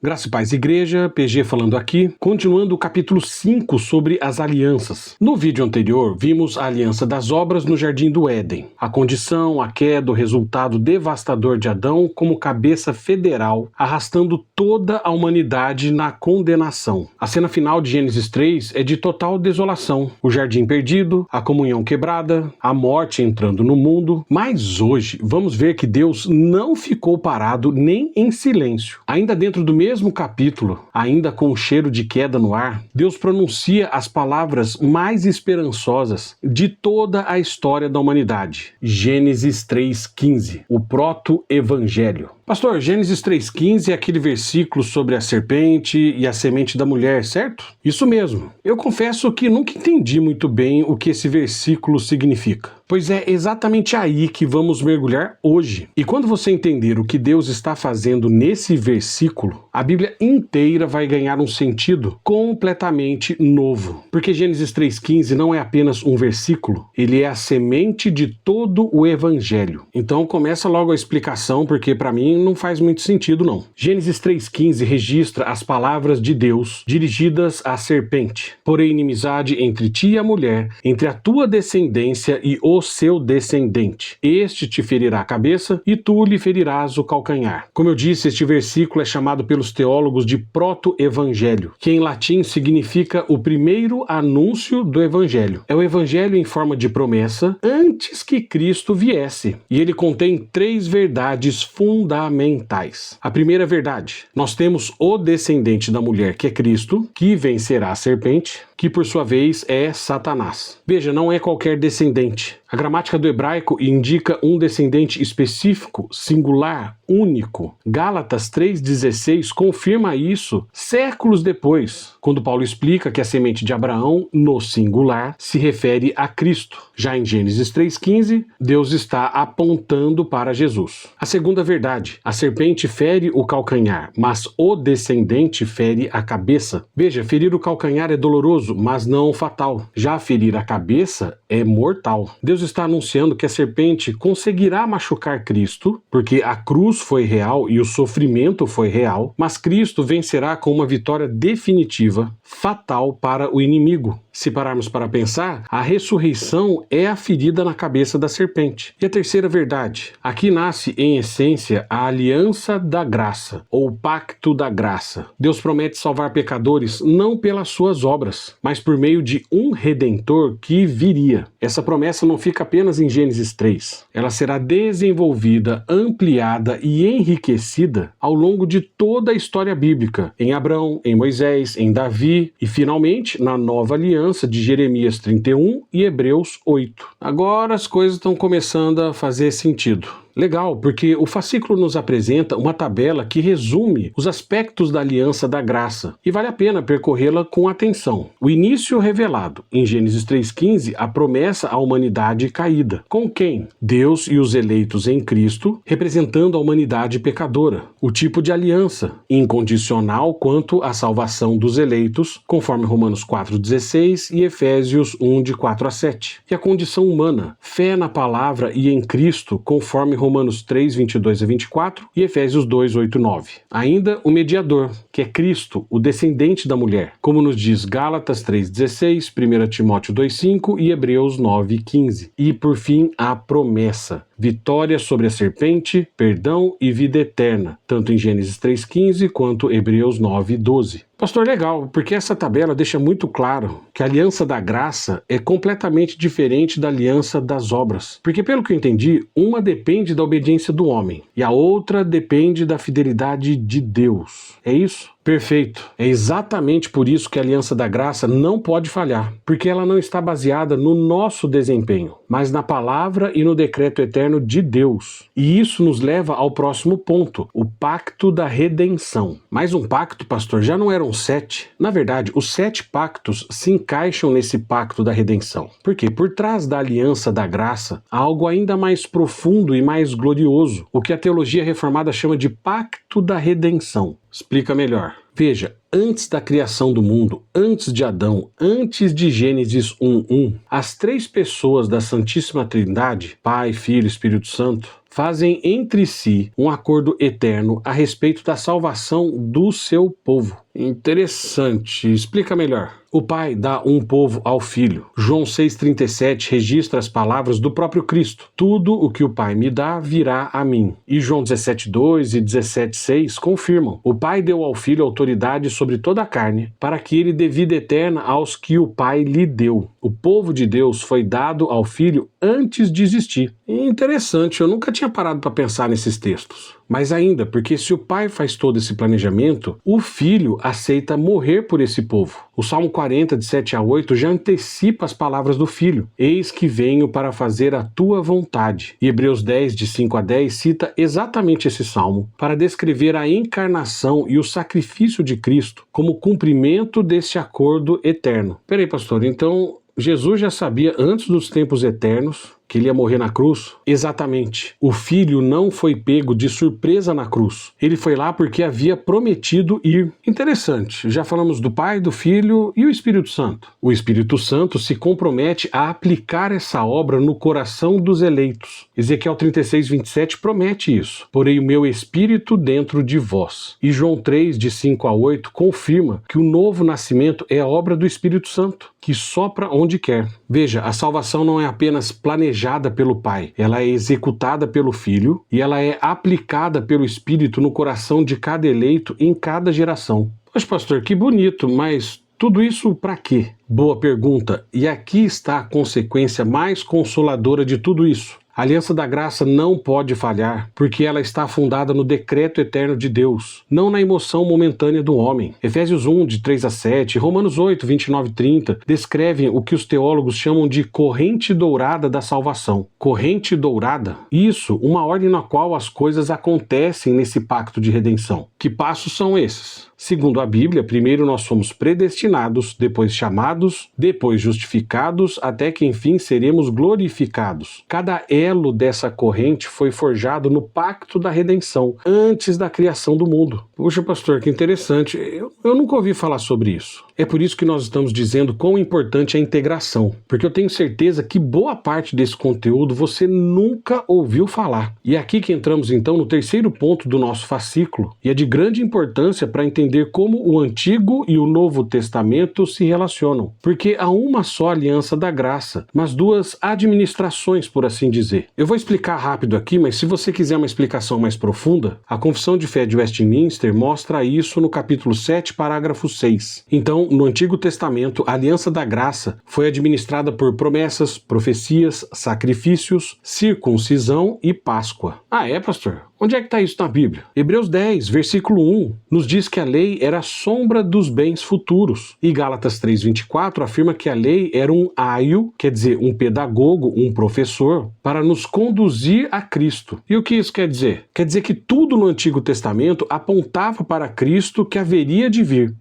Graça e Paz Igreja, PG falando aqui, continuando o capítulo 5 sobre as alianças. No vídeo anterior, vimos a aliança das obras no Jardim do Éden, a condição, a queda, o resultado devastador de Adão como cabeça federal, arrastando toda a humanidade na condenação. A cena final de Gênesis 3 é de total desolação, o jardim perdido, a comunhão quebrada, a morte entrando no mundo, mas hoje vamos ver que Deus não ficou parado nem em silêncio. Ainda dentro do mesmo capítulo, ainda com o cheiro de queda no ar, Deus pronuncia as palavras mais esperançosas de toda a história da humanidade. Gênesis 3,15, o proto-evangelho. Pastor, Gênesis 3,15 é aquele versículo sobre a serpente e a semente da mulher, certo? Isso mesmo. Eu confesso que nunca entendi muito bem o que esse versículo significa. Pois é exatamente aí que vamos mergulhar hoje. E quando você entender o que Deus está fazendo nesse versículo, a Bíblia inteira vai ganhar um sentido completamente novo. Porque Gênesis 3,15 não é apenas um versículo, ele é a semente de todo o Evangelho. Então começa logo a explicação, porque para mim não faz muito sentido não. Gênesis 3,15 registra as palavras de Deus dirigidas à serpente. Porém, inimizade entre ti e a mulher, entre a tua descendência e o seu descendente. Este te ferirá a cabeça e tu lhe ferirás o calcanhar. Como eu disse, este versículo é chamado pelos teólogos de proto-evangelho, que em latim significa o primeiro anúncio do evangelho. É o evangelho em forma de promessa antes que Cristo viesse. E ele contém 3 verdades fundamentais. A primeira verdade: nós temos o descendente da mulher, que é Cristo, que vencerá a serpente, que por sua vez é Satanás. Veja, não é qualquer descendente. A gramática do hebraico indica um descendente específico, singular, único. Gálatas 3,16 confirma isso séculos depois, quando Paulo explica que a semente de Abraão, no singular, se refere a Cristo. Já em Gênesis 3,15, Deus está apontando para Jesus. A segunda verdade: a serpente fere o calcanhar, mas o descendente fere a cabeça. Veja, ferir o calcanhar é doloroso, mas não fatal. Já ferir a cabeça é mortal. Deus está anunciando que a serpente conseguirá machucar Cristo, porque a cruz foi real e o sofrimento foi real, mas Cristo vencerá com uma vitória definitiva, fatal para o inimigo. Se pararmos para pensar, a ressurreição é a ferida na cabeça da serpente. E a terceira verdade: aqui nasce em essência a aliança da graça, ou pacto da graça. Deus promete salvar pecadores não pelas suas obras, mas por meio de um redentor que viria. Essa promessa não fica apenas em Gênesis 3. Ela será desenvolvida, ampliada e enriquecida ao longo de toda a história bíblica, em Abraão, em Moisés, em Davi e, finalmente, na nova aliança de Jeremias 31 e Hebreus 8. Agora as coisas estão começando a fazer sentido. Legal, porque o fascículo nos apresenta uma tabela que resume os aspectos da aliança da graça, e vale a pena percorrê-la com atenção. O início revelado, em Gênesis 3,15, a promessa à humanidade caída. Com quem? Deus e os eleitos em Cristo, representando a humanidade pecadora. O tipo de aliança, incondicional quanto à salvação dos eleitos, conforme Romanos 4,16 e Efésios 1, de 4 a 7. E a condição humana, fé na palavra e em Cristo, conforme Romanos 3, 22 a 24 e Efésios 2, 8, 9. Ainda o mediador, que é Cristo, o descendente da mulher, como nos diz Gálatas 3,16, 1 Timóteo 2,5 e Hebreus 9,15. E por fim, a promessa: vitória sobre a serpente, perdão e vida eterna, tanto em Gênesis 3,15 quanto Hebreus 9,12. Pastor, legal, porque essa tabela deixa muito claro que a aliança da graça é completamente diferente da aliança das obras. Porque, pelo que eu entendi, uma depende da obediência do homem e a outra depende da fidelidade de Deus. É isso? Perfeito. É exatamente por isso que a aliança da graça não pode falhar, porque ela não está baseada no nosso desempenho, mas na palavra e no decreto eterno de Deus. E isso nos leva ao próximo ponto, o pacto da redenção. Mais um pacto, pastor? Já não eram 7? Na verdade, os 7 pactos se encaixam nesse pacto da redenção. Por quê? Por trás da aliança da graça, há algo ainda mais profundo e mais glorioso, o que a teologia reformada chama de pacto da redenção. Explica melhor. Veja, antes da criação do mundo, antes de Adão, antes de Gênesis 1:1, as 3 pessoas da Santíssima Trindade, Pai, Filho e Espírito Santo, fazem entre si um acordo eterno a respeito da salvação do seu povo. Interessante. Explica melhor. O Pai dá um povo ao Filho. João 6,37 registra as palavras do próprio Cristo. Tudo o que o Pai me dá virá a mim. E João 17,2 e 17,6 confirmam. O Pai deu ao Filho autoridade sobre toda a carne, para que ele dê vida eterna aos que o Pai lhe deu. O povo de Deus foi dado ao Filho antes de existir. Interessante, eu nunca tinha parado para pensar nesses textos. Mas ainda, porque se o Pai faz todo esse planejamento, o Filho aceita morrer por esse povo. O Salmo 40, de 7 a 8, já antecipa as palavras do Filho. Eis que venho para fazer a tua vontade. E Hebreus 10, de 5 a 10, cita exatamente esse salmo, para descrever a encarnação e o sacrifício de Cristo como cumprimento desse acordo eterno. Peraí, pastor, então Jesus já sabia antes dos tempos eternos que ele ia morrer na cruz? Exatamente. O Filho não foi pego de surpresa na cruz. Ele foi lá porque havia prometido ir. Interessante. Já falamos do Pai, do Filho e o Espírito Santo. O Espírito Santo se compromete a aplicar essa obra no coração dos eleitos. Ezequiel 36, 27 promete isso. Porém o meu Espírito dentro de vós. E João 3, de 5 a 8 confirma que o novo nascimento é a obra do Espírito Santo, que sopra onde quer. Veja, a salvação não é apenas planejada pelo Pai, ela é executada pelo Filho e ela é aplicada pelo Espírito no coração de cada eleito em cada geração. Poxa, pastor, que bonito, mas tudo isso para quê? Boa pergunta, e aqui está a consequência mais consoladora de tudo isso. A aliança da graça não pode falhar, porque ela está fundada no decreto eterno de Deus, não na emoção momentânea do homem. Efésios 1, de 3 a 7, Romanos 8, 29 e 30, descrevem o que os teólogos chamam de corrente dourada da salvação. Corrente dourada? Isso, uma ordem na qual as coisas acontecem nesse pacto de redenção. Que passos são esses? Segundo a Bíblia, primeiro nós somos predestinados, depois chamados, depois justificados, até que enfim seremos glorificados. Cada elo dessa corrente foi forjado no pacto da redenção, antes da criação do mundo. Puxa, pastor, que interessante. Eu nunca ouvi falar sobre isso. É por isso que nós estamos dizendo quão importante é a integração, porque eu tenho certeza que boa parte desse conteúdo você nunca ouviu falar. E é aqui que entramos então no terceiro ponto do nosso fascículo, e é de grande importância para entender como o Antigo e o Novo Testamento se relacionam, porque há uma só aliança da graça, mas duas administrações, por assim dizer. Eu vou explicar rápido aqui, mas se você quiser uma explicação mais profunda, a Confissão de Fé de Westminster mostra isso no capítulo 7, parágrafo 6. Então, no Antigo Testamento, a aliança da graça foi administrada por promessas, profecias, sacrifícios, circuncisão e Páscoa. Ah, é, pastor? Onde é que está isso na Bíblia? Hebreus 10, versículo 1, nos diz que a lei era a sombra dos bens futuros. E Gálatas 3,24 afirma que a lei era um aio, quer dizer, um pedagogo, um professor, para nos conduzir a Cristo. E o que isso quer dizer? Quer dizer que tudo no Antigo Testamento apontava para Cristo que haveria de vir.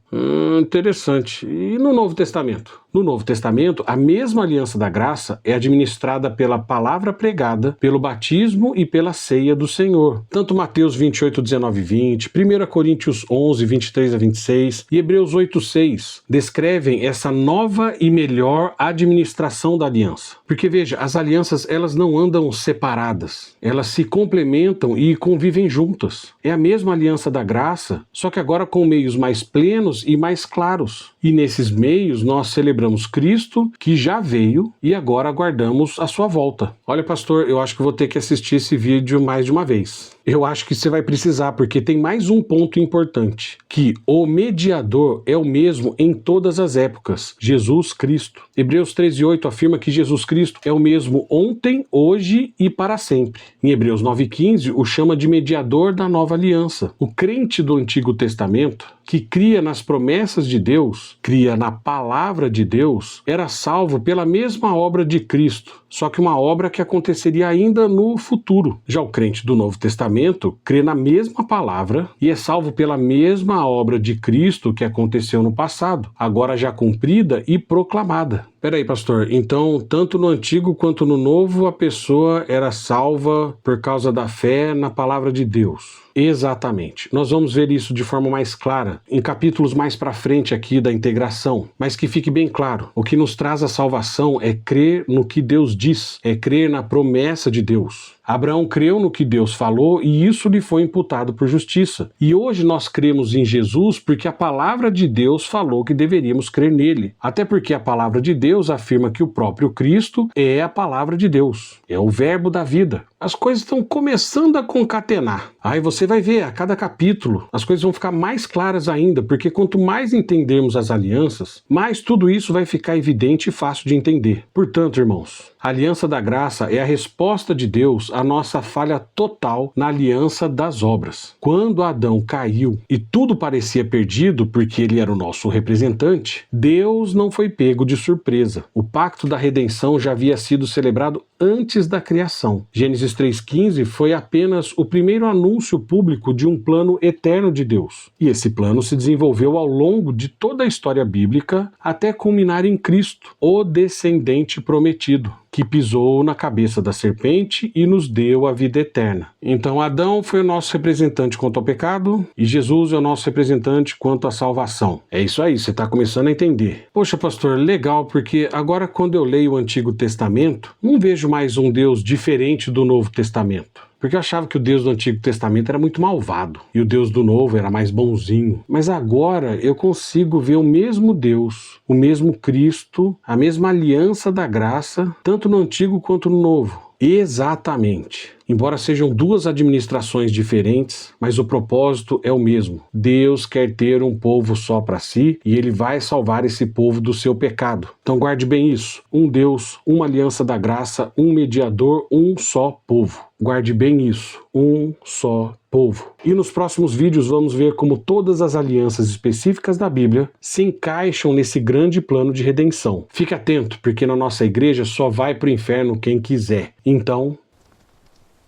Interessante. E no Novo Testamento? No Novo Testamento, a mesma aliança da graça é administrada pela palavra pregada, pelo batismo e pela ceia do Senhor. Tanto Mateus 28, 19 e 20, 1 Coríntios 11, 23 a 26 e Hebreus 8, 6 descrevem essa nova e melhor administração da aliança. Porque veja, as alianças elas não andam separadas, elas se complementam e convivem juntas. É a mesma aliança da graça, só que agora com meios mais plenos e mais claros. E nesses meios nós celebramos Cristo, que já veio, e agora aguardamos a sua volta. Olha, pastor, eu acho que vou ter que assistir esse vídeo mais de uma vez. Eu acho que você vai precisar, porque tem mais um ponto importante, que o mediador é o mesmo em todas as épocas, Jesus Cristo. Hebreus 13:8 afirma que Jesus Cristo é o mesmo ontem, hoje e para sempre. Em Hebreus 9:15 o chama de mediador da nova aliança. O crente do Antigo Testamento, que cria nas promessas de Deus, cria na palavra de Deus, era salvo pela mesma obra de Cristo, só que uma obra que aconteceria ainda no futuro. Já o crente do Novo Testamento crê na mesma palavra e é salvo pela mesma obra de Cristo que aconteceu no passado, agora já cumprida e proclamada. Peraí, pastor, então tanto no Antigo quanto no Novo a pessoa era salva por causa da fé na palavra de Deus. Exatamente. Nós vamos ver isso de forma mais clara em capítulos mais para frente aqui da integração, mas que fique bem claro, o que nos traz a salvação é crer no que Deus diz, é crer na promessa de Deus. Abraão creu no que Deus falou e isso lhe foi imputado por justiça. E hoje nós cremos em Jesus porque a palavra de Deus falou que deveríamos crer nele. Até porque a palavra de Deus afirma que o próprio Cristo é a palavra de Deus, é o verbo da vida. As coisas estão começando a concatenar. Aí você vai ver, a cada capítulo, as coisas vão ficar mais claras ainda, porque quanto mais entendermos as alianças, mais tudo isso vai ficar evidente e fácil de entender. Portanto, irmãos, a aliança da graça é a resposta de Deus à nossa falha total na aliança das obras. Quando Adão caiu e tudo parecia perdido porque ele era o nosso representante, Deus não foi pego de surpresa. O pacto da redenção já havia sido celebrado antes da criação. Gênesis 3,15 foi apenas o primeiro anúncio público de um plano eterno de Deus. E esse plano se desenvolveu ao longo de toda a história bíblica até culminar em Cristo, o descendente prometido, que pisou na cabeça da serpente e nos deu a vida eterna. Então Adão foi o nosso representante quanto ao pecado e Jesus é o nosso representante quanto à salvação. É isso aí, você está começando a entender. Poxa, pastor, legal, porque agora quando eu leio o Antigo Testamento, não vejo mais um Deus diferente do Novo Testamento. Porque eu achava que o Deus do Antigo Testamento era muito malvado e o Deus do Novo era mais bonzinho. Mas agora eu consigo ver o mesmo Deus, o mesmo Cristo, a mesma aliança da graça, tanto no Antigo quanto no Novo. Exatamente. Embora sejam duas administrações diferentes, mas o propósito é o mesmo. Deus quer ter um povo só para si e ele vai salvar esse povo do seu pecado. Então guarde bem isso. Um Deus, uma aliança da graça, um mediador, um só povo. Guarde bem isso. Um só povo. E nos próximos vídeos vamos ver como todas as alianças específicas da Bíblia se encaixam nesse grande plano de redenção. Fique atento, porque na nossa igreja só vai para o inferno quem quiser. Então,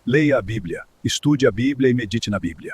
leia a Bíblia, estude a Bíblia e medite na Bíblia.